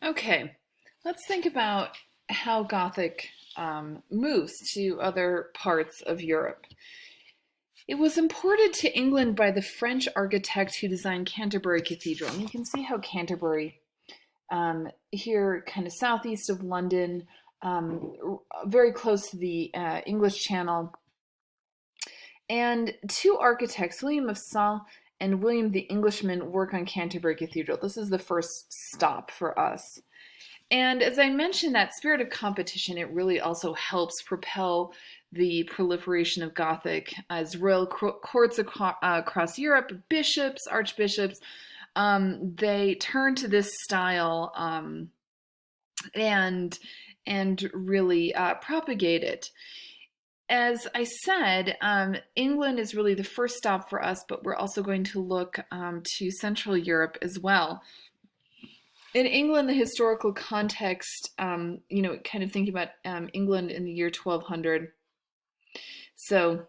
Okay, let's think about how Gothic moves to other parts of Europe. It was imported to England by the French architect who designed Canterbury Cathedral. And you can see how Canterbury, here, kind of southeast of London, very close to the English Channel. And two architects, William of Sceaux and William the Englishman, work on Canterbury Cathedral. This is the first stop for us. And as I mentioned, that spirit of competition, it really also helps propel the proliferation of Gothic as royal courts across Europe, bishops, archbishops, they turn to this style and really propagate it. As I said, England is really the first stop for us, but we're also going to look to Central Europe as well. In England, the historical context, kind of thinking about England in the year 1200. So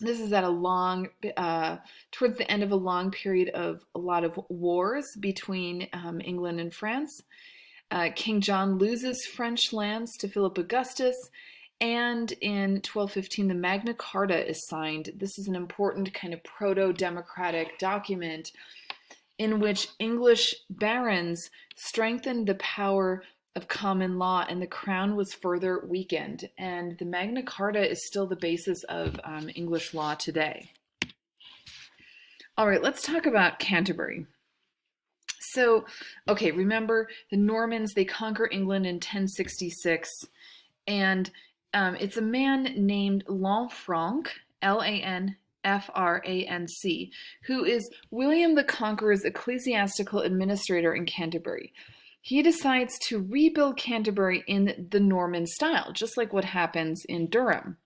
this is at towards the end of a long period of a lot of wars between England and France. King John loses French lands to Philip Augustus, and in 1215 the Magna Carta is signed. This is an important kind of proto-democratic document in which English barons strengthened the power of common law, and the crown was further weakened. And the Magna Carta is still the basis of English law today. All right, let's talk about Canterbury. So, okay, remember the Normans, they conquer England in 1066, and it's a man named Lanfranc, Lanfranc, who is William the Conqueror's ecclesiastical administrator in Canterbury. He decides to rebuild Canterbury in the Norman style, just like what happens in Durham.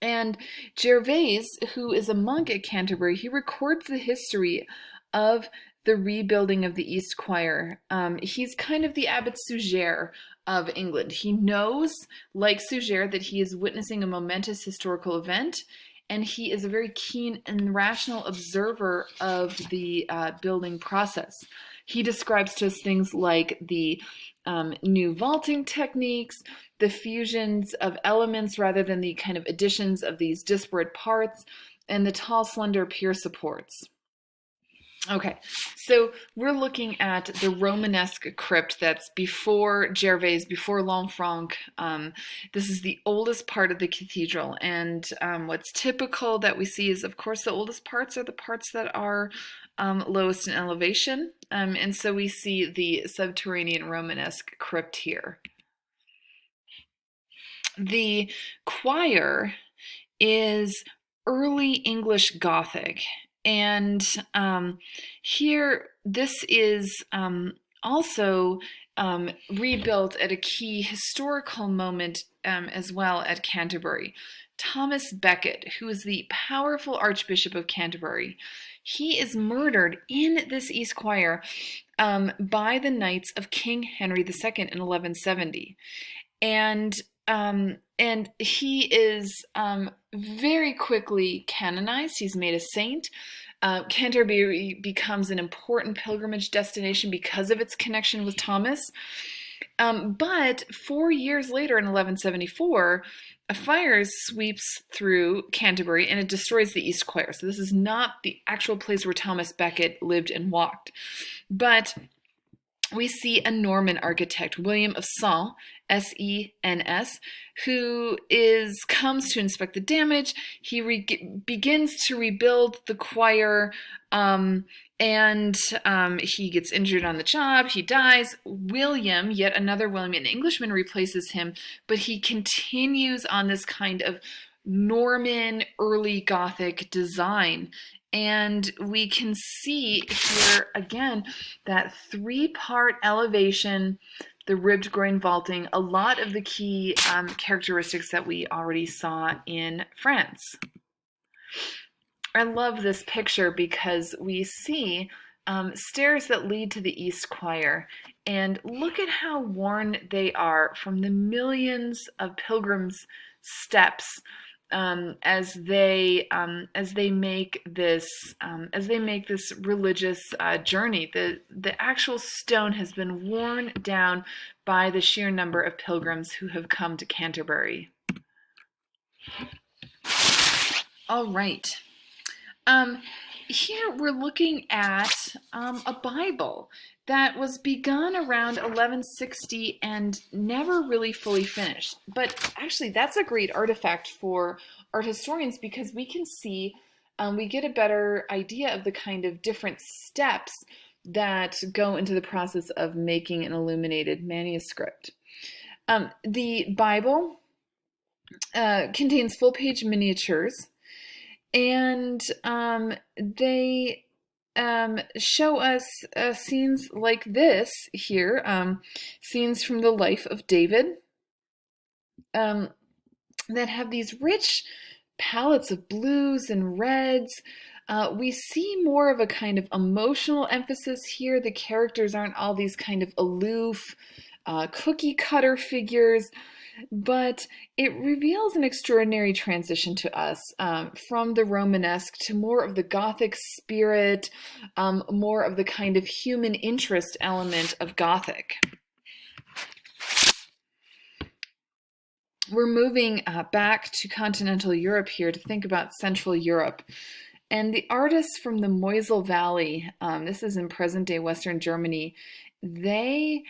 And Gervase, who is a monk at Canterbury, he records the history of the rebuilding of the East Choir. He's kind of the Abbot Suger of England. He knows, like Suger, that he is witnessing a momentous historical event, and he is a very keen and rational observer of the building process. He describes to us things like the new vaulting techniques, the fusions of elements rather than the kind of additions of these disparate parts, and the tall, slender pier supports. Okay, so we're looking at the Romanesque crypt that's before Gervase, before Lanfranc. This is the oldest part of the cathedral, and what's typical that we see is, of course, the oldest parts are the parts that are lowest in elevation, and so we see the subterranean Romanesque crypt here. The choir is early English Gothic. And here, this is also rebuilt at a key historical moment as well at Canterbury. Thomas Becket, who is the powerful Archbishop of Canterbury, he is murdered in this East Choir by the Knights of King Henry II in 1170. And he is very quickly canonized. He's made a saint. Canterbury becomes an important pilgrimage destination because of its connection with Thomas. But 4 years later, in 1174, a fire sweeps through Canterbury and it destroys the East Choir. So this is not the actual place where Thomas Becket lived and walked. But we see a Norman architect, William of Sens, S-E-N-S, who comes to inspect the damage. He begins to rebuild the choir, and he gets injured on the job. He dies. William, yet another William, an Englishman, replaces him, but he continues on this kind of Norman early Gothic design. And we can see here again that three-part elevation, the ribbed groin vaulting, a lot of the key characteristics that we already saw in France. I love this picture because we see stairs that lead to the East Choir, and look at how worn they are from the millions of pilgrims' steps as they make this religious journey. The actual stone has been worn down by the sheer number of pilgrims who have come to Canterbury. All right. Here we're looking at a Bible that was begun around 1160 and never really fully finished. But actually, that's a great artifact for art historians because we can see, we get a better idea of the kind of different steps that go into the process of making an illuminated manuscript. The Bible contains full-page miniatures, and they show us scenes like this here, scenes from the life of David, that have these rich palettes of blues and reds. We see more of a kind of emotional emphasis here. The characters aren't all these kind of aloof, cookie cutter figures, but it reveals an extraordinary transition to us, from the Romanesque to more of the Gothic spirit, more of the kind of human interest element of Gothic. We're moving back to continental Europe here to think about Central Europe. And the artists from the Mosel Valley, this is in present-day Western Germany, they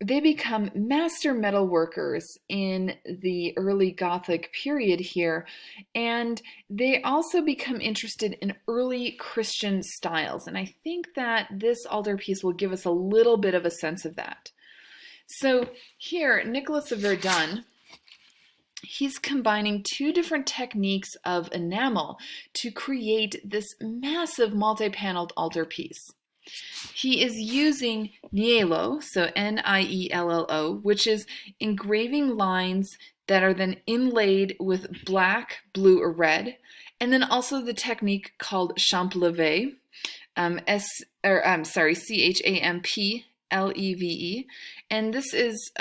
become master metal workers in the early Gothic period here, and they also become interested in early Christian styles. And I think that this altarpiece will give us a little bit of a sense of that. So here, Nicholas of Verdun, he's combining two different techniques of enamel to create this massive multi-paneled altarpiece. He is using niello, so N-I-E-L-L-O, which is engraving lines that are then inlaid with black, blue, or red, and then also the technique called champleve, C-H-A-M-P-L-E-V-E, and this is,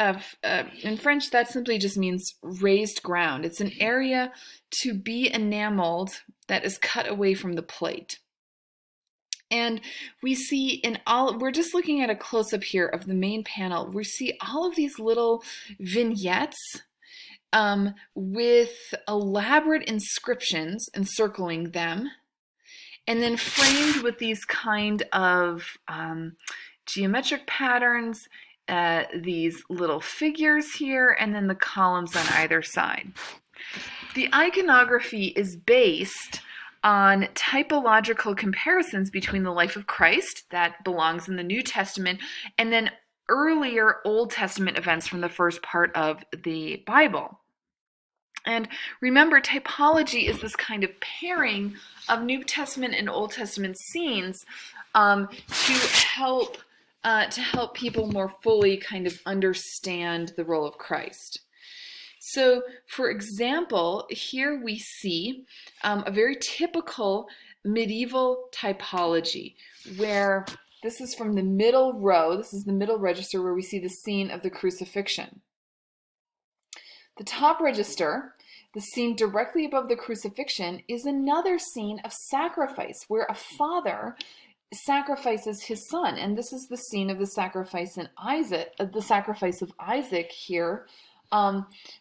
in French, that simply just means raised ground. It's an area to be enameled that is cut away from the plate. And we see we're just looking at a close-up here of the main panel. We see all of these little vignettes with elaborate inscriptions encircling them, and then framed with these kind of geometric patterns, these little figures here, and then the columns on either side. The iconography is based on typological comparisons between the life of Christ, that belongs in the New Testament, and then earlier Old Testament events from the first part of the Bible. And remember, typology is this kind of pairing of New Testament and Old Testament scenes to help people more fully kind of understand the role of Christ. So, for example, here we see a very typical medieval typology where this is from the middle row, this is the middle register where we see the scene of the crucifixion. The top register, the scene directly above the crucifixion, is another scene of sacrifice where a father sacrifices his son, and this is the scene of the sacrifice of Isaac here,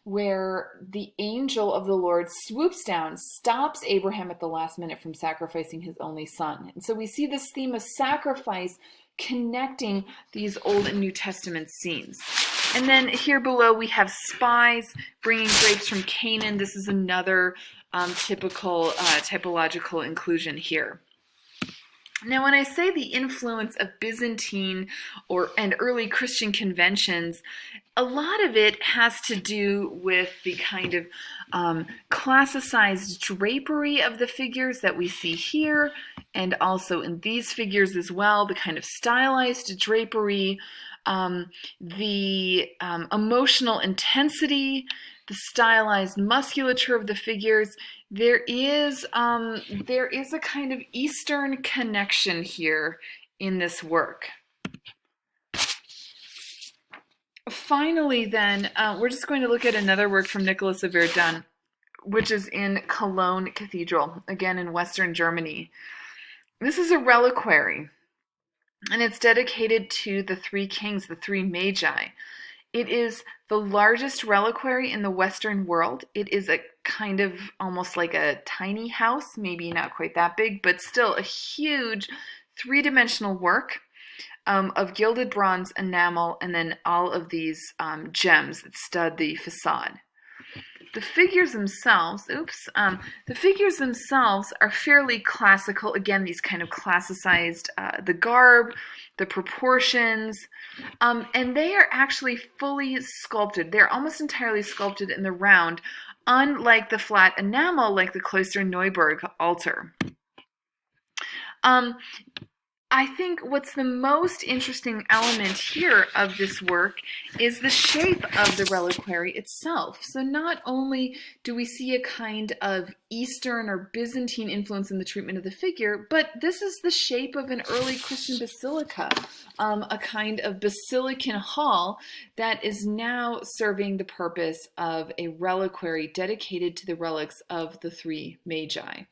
where the angel of the Lord swoops down, stops Abraham at the last minute from sacrificing his only son. And so we see this theme of sacrifice connecting these Old and New Testament scenes. And then here below we have spies bringing grapes from Canaan. This is another typical typological inclusion here. Now, when I say the influence of Byzantine and early Christian conventions, a lot of it has to do with the kind of classicized drapery of the figures that we see here, and also in these figures as well, the kind of stylized drapery, the emotional intensity, the stylized musculature of the figures. There is a kind of Eastern connection here in this work. Finally, then, we're just going to look at another work from Nicholas of Verdun, which is in Cologne Cathedral, again in Western Germany. This is a reliquary, and it's dedicated to the three kings, the three magi. It is the largest reliquary in the Western world. It is a kind of almost like a tiny house, maybe not quite that big, but still a huge three-dimensional work of gilded bronze enamel and then all of these gems that stud the facade. The figures themselves, the figures themselves are fairly classical. Again, these kind of classicized, the garb, the proportions, and they are actually fully sculpted. They're almost entirely sculpted in the round, unlike the flat enamel like the Klosterneuburg altar. I think what's the most interesting element here of this work is the shape of the reliquary itself. So not only do we see a kind of Eastern or Byzantine influence in the treatment of the figure, but this is the shape of an early Christian basilica, a kind of basilican hall that is now serving the purpose of a reliquary dedicated to the relics of the three magi.